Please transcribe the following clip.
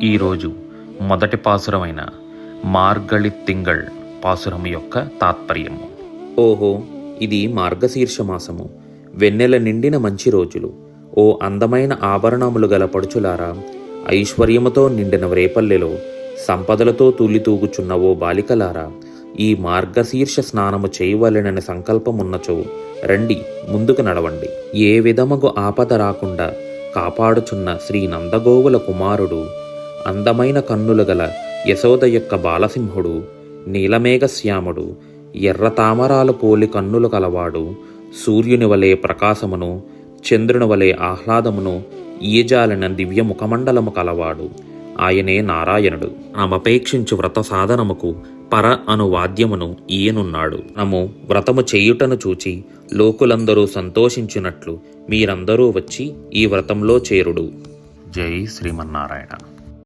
ఈరోజు మొదటి పాసురమైన మార్గళి తింగళ్ పాసురం యొక్క తాత్పర్యము. ఓహో, ఇది మార్గశీర్ష మాసము, వెన్నెల నిండిన మంచి రోజులు. ఓ అందమైన ఆభరణములు గల పడుచులారా, ఐశ్వర్యముతో నిండిన రేపల్లెలో సంపదలతో తూలితూగుచున్న ఓ బాలికలారా, ఈ మార్గశీర్ష స్నానము చేయవలెనని సంకల్పమున్నచో రండి, ముందుకు నడవండి. ఏ విధముగు ఆపద రాకుండా కాపాడుచున్న శ్రీ నందగోవుల కుమారుడు, అందమైన కన్నులు గల యశోద యొక్క బాలసింహుడు, నీలమేఘశ్యాముడు, ఎర్ర తామరాలు పోలి కన్నులు కలవాడు, సూర్యుని వలె ప్రకాశమును, చంద్రుని వలె ఆహ్లాదమును ఈజాలిన దివ్య ముఖమండలము కలవాడు, ఆయనే నారాయణుడు. నమపేక్షించు వ్రత సాధనముకు పర అను వాద్యమును ఈయనున్నాడు. మనము వ్రతము చేయుటను చూచి లోకులందరూ సంతోషించినట్లు మీరందరూ వచ్చి ఈ వ్రతంలో చేరుడు. జై శ్రీమన్నారాయణ.